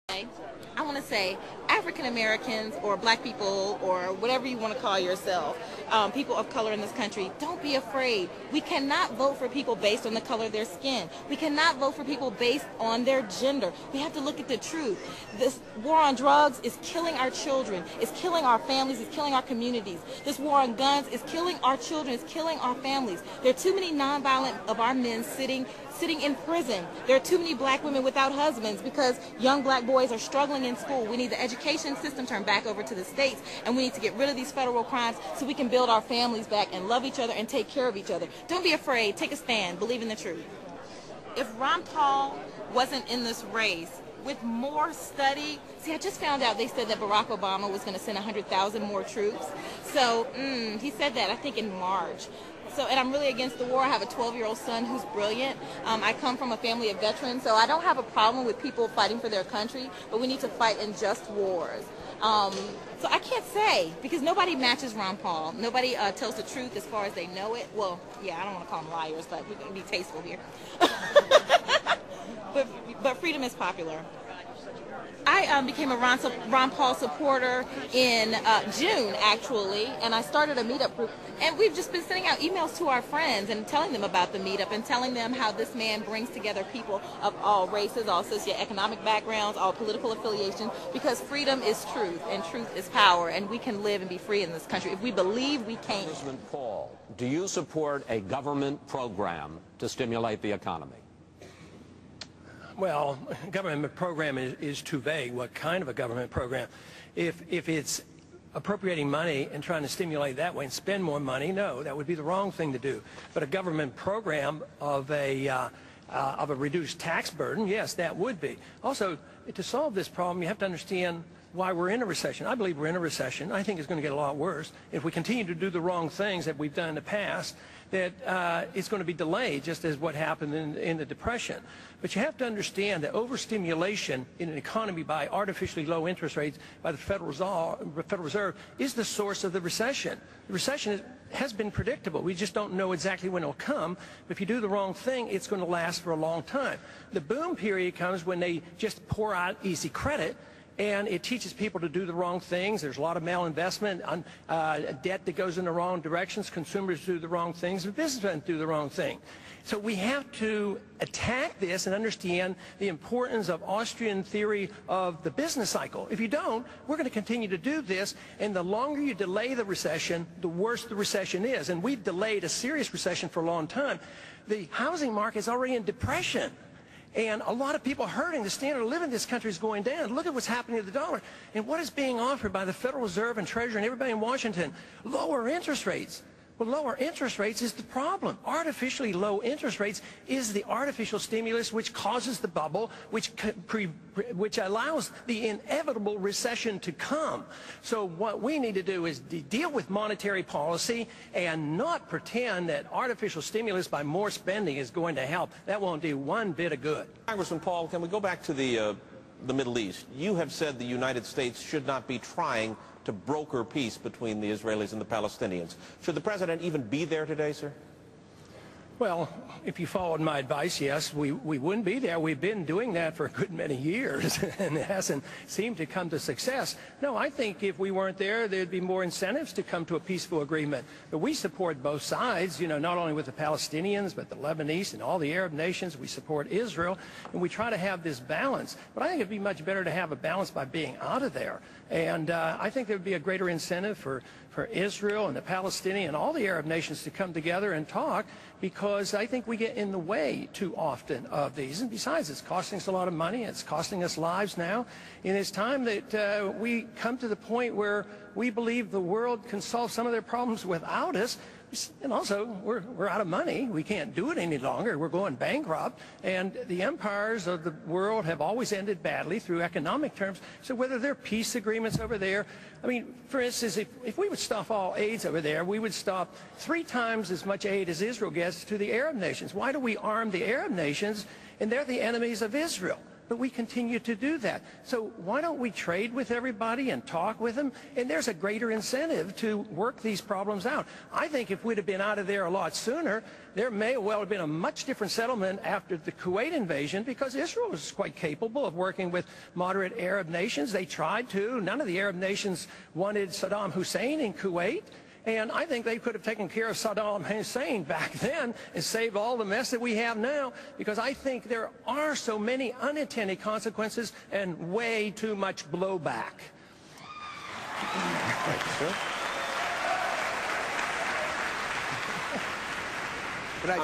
I want to say African Americans or black people or whatever you want to call yourself, people of color in this country, don't be afraid. We cannot vote for people based on the color of their skin. We cannot vote for people based on their gender. We have to look at the truth. This war on drugs is killing our children, it's killing our families, it's killing our communities. This war on guns is killing our children, it's killing our families. There are too many nonviolent of our men sitting in prison. There are too many black women without husbands because young black boys are struggling in school. We need the education system turned back over to the states, and we need to get rid of these federal crimes so we can build our families back and love each other and take care of each other. Don't be afraid. Take a stand. Believe in the truth. If Ron Paul wasn't in this race, with more study, see, I just found out they said that Barack Obama was going to send 100,000 more troops. So he said that, I think, in March. So, and I'm really against the war. I have a 12-year-old son who's brilliant. I come from a family of veterans, so I don't have a problem with people fighting for their country, but we need to fight in just wars. So I can't say, because nobody matches Ron Paul. Nobody tells the truth as far as they know it. Well, yeah, I don't want to call them liars, but we're going to be tasteful here. But freedom is popular. I became a Ron Paul supporter in June, actually, and I started a meetup group. And we've just been sending out emails to our friends and telling them about the meetup and telling them how this man brings together people of all races, all socioeconomic backgrounds, all political affiliations, because freedom is truth and truth is power, and we can live and be free in this country. If we believe, we can. Congressman Paul, do you support a government program to stimulate the economy? Well, government program is too vague. What kind of a government program? If it's appropriating money and trying to stimulate that way and spend more money, no, that would be the wrong thing to do. But a government program of a reduced tax burden, yes, that would be. Also, to solve this problem, you have to understand why we're in a recession. I believe we're in a recession. I think it's going to get a lot worse. If we continue to do the wrong things that we've done in the past, that it's going to be delayed, just as what happened in the Depression. But you have to understand that overstimulation in an economy by artificially low interest rates by the Federal Reserve is the source of the recession. The recession has been predictable. We just don't know exactly when it'll come. But if you do the wrong thing, it's going to last for a long time. The boom period comes when they just pour out easy credit, and it teaches people to do the wrong things. There's a lot of malinvestment, debt that goes in the wrong directions, consumers do the wrong things, and businessmen do the wrong thing. So we have to attack this and understand the importance of Austrian theory of the business cycle. If you don't, we're going to continue to do this, and the longer you delay the recession, the worse the recession is. And we've delayed a serious recession for a long time. The housing market is already in depression. And a lot of people are hurting. The standard of living in this country is going down. Look at what's happening to the dollar. And what is being offered by the Federal Reserve and Treasury and everybody in Washington? Lower interest rates. Well, lower interest rates is the problem. Artificially low interest rates is the artificial stimulus which causes the bubble, which allows the inevitable recession to come. So what we need to do is deal with monetary policy and not pretend that artificial stimulus by more spending is going to help. That won't do one bit of good. Congressman Paul, can we go back to the Middle East? You have said the United States should not be trying to broker peace between the Israelis and the Palestinians. Should the president even be there today, sir? Well, if you followed my advice, yes, we wouldn't be there. We've been doing that for a good many years, and it hasn't seemed to come to success. No, I think if we weren't there, there'd be more incentives to come to a peaceful agreement. But we support both sides, you know, not only with the Palestinians, but the Lebanese and all the Arab nations. We support Israel, and we try to have this balance. But I think it'd be much better to have a balance by being out of there. And I think there would be a greater incentive for Israel and the Palestinian and all the Arab nations to come together and talk, because I think we get in the way too often of these. And besides, it's costing us a lot of money. It's costing us lives now. And it's time that we come to the point where we believe the world can solve some of their problems without us. And also, we're out of money. We can't do it any longer. We're going bankrupt. And the empires of the world have always ended badly through economic terms. So whether there are peace agreements over there, I mean, for instance, if we would stop all aids over there, we would stop 3 times as much aid as Israel gets to the Arab nations. Why do we arm the Arab nations, and they're the enemies of Israel? but we continue to do that. So why don't we trade with everybody and talk with them? And there's a greater incentive to work these problems out. I think if we'd have been out of there a lot sooner, there may well have been a much different settlement after the Kuwait invasion, because Israel was quite capable of working with moderate Arab nations. They tried to. None of the Arab nations wanted Saddam Hussein in Kuwait. And I think they could have taken care of Saddam Hussein back then and saved all the mess that we have now, because I think there are so many unintended consequences and way too much blowback. Thank you, sir. Could I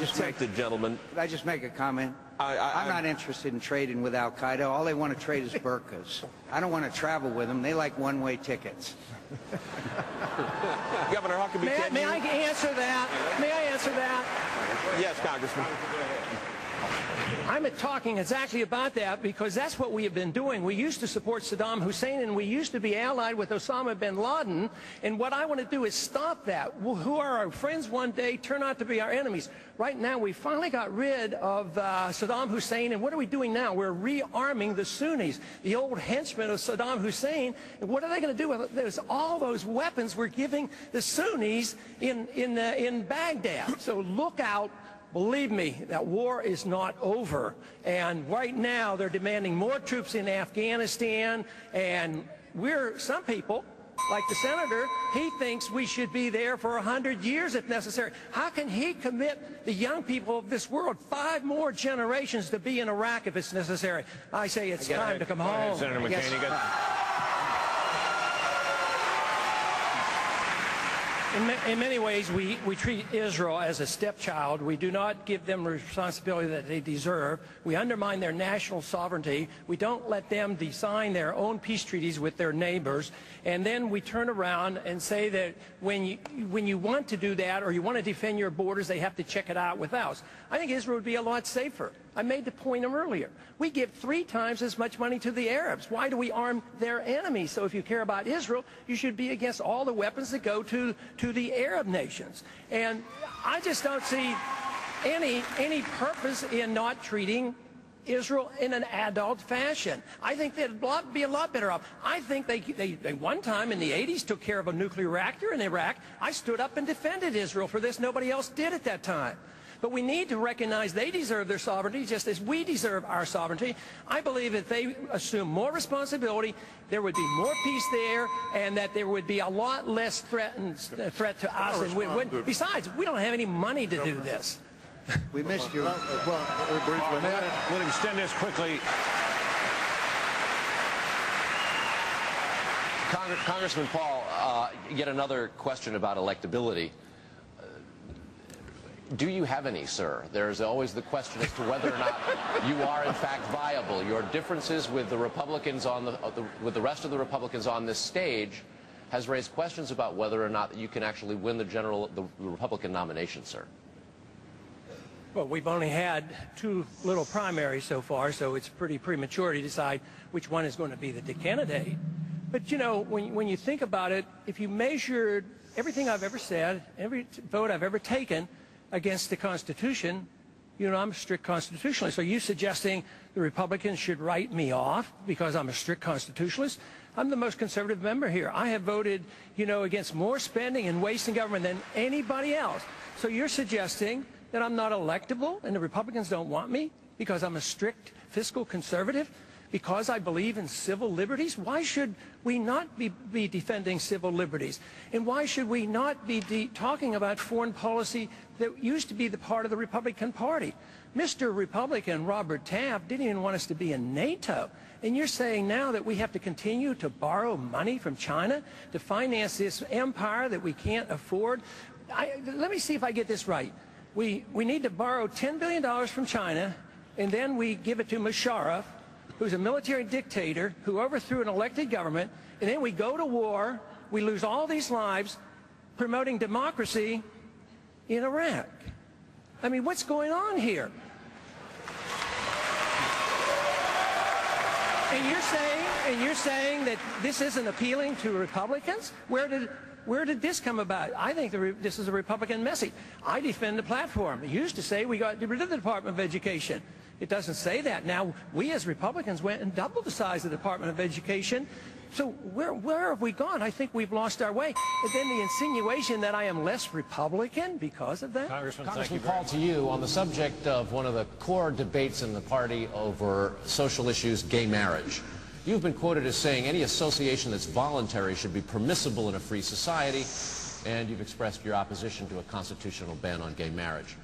just make a comment? I'm not interested in trading with Al-Qaeda. All they want to trade is burqas. I don't want to travel with them. They like one-way tickets. Governor Huckabee, may I answer that? May I answer that? Yes, Congressman. I'm talking exactly about that, because that's what we have been doing. We used to support Saddam Hussein, and we used to be allied with Osama bin Laden, and what I want to do is stop that. Who are our friends one day turn out to be our enemies. Right now, we finally got rid of Saddam Hussein, and what are we doing now? We're rearming the Sunnis, the old henchmen of Saddam Hussein. And what are they going to do with it? There's all those weapons we're giving the Sunnis in Baghdad. So look out. Believe me, that war is not over. And right now, they're demanding more troops in Afghanistan. And some people, like the senator, he thinks we should be there for 100 years if necessary. How can he commit the young people of this world 5 more generations to be in Iraq if it's necessary? I say it's time to come home. Senator McCain, In many ways, we treat Israel as a stepchild. We do not give them the responsibility that they deserve. We undermine their national sovereignty. We don't let them design their own peace treaties with their neighbors. And then we turn around and say that when you want to do that, or you want to defend your borders, they have to check it out with us. I think Israel would be a lot safer. I made the point earlier. We give 3 times as much money to the Arabs. Why do we arm their enemies? So if you care about Israel, you should be against all the weapons that go to the Arab nations. And I just don't see any purpose in not treating Israel in an adult fashion. I think they'd be a lot better off. I think they one time in the 80s took care of a nuclear reactor in Iraq. I stood up and defended Israel for this. Nobody else did at that time. But we need to recognize they deserve their sovereignty just as we deserve our sovereignty. I believe if they assume more responsibility, there would be more peace there, and that there would be a lot less threat to us. And besides, we don't have any money to do this. We missed you. We'll extend this quickly. Congressman Paul, yet another question about electability. Do you have any, sir? There's always the question as to whether or not you are in fact viable. Your differences with the Republicans with the rest of the Republicans on this stage has raised questions about whether or not you can actually win the Republican nomination, sir. Well, we've only had 2 little primaries so far, so it's pretty premature to decide which one is going to be the candidate. But, you know, when you think about it, if you measured everything I've ever said, every vote I've ever taken against the Constitution, you know, I'm a strict constitutionalist. Are you suggesting the Republicans should write me off because I'm a strict constitutionalist? I'm the most conservative member here. I have voted, you know, against more spending and waste in government than anybody else. So you're suggesting that I'm not electable and the Republicans don't want me because I'm a strict fiscal conservative? Because I believe in civil liberties? Why should we not be defending civil liberties? And why should we not be talking about foreign policy that used to be the part of the Republican Party? Mr. Republican Robert Taft didn't even want us to be in NATO. And you're saying now that we have to continue to borrow money from China to finance this empire that we can't afford? Let me see if I get this right. We need to borrow $10 billion from China, and then we give it to Musharraf, who's a military dictator who overthrew an elected government, and then we go to war, we lose all these lives promoting democracy in Iraq. I mean, what's going on here? And you're saying that this isn't appealing to Republicans? Where did this come about? I think this is a Republican message. I defend the platform. It used to say we got rid of the Department of Education. It doesn't say that. Now, we as Republicans went and doubled the size of the Department of Education. So where have we gone? I think we've lost our way. And then the insinuation that I am less Republican because of that? Congressman Paul, to you, on the subject of one of the core debates in the party over social issues, gay marriage. You've been quoted as saying any association that's voluntary should be permissible in a free society, and you've expressed your opposition to a constitutional ban on gay marriage.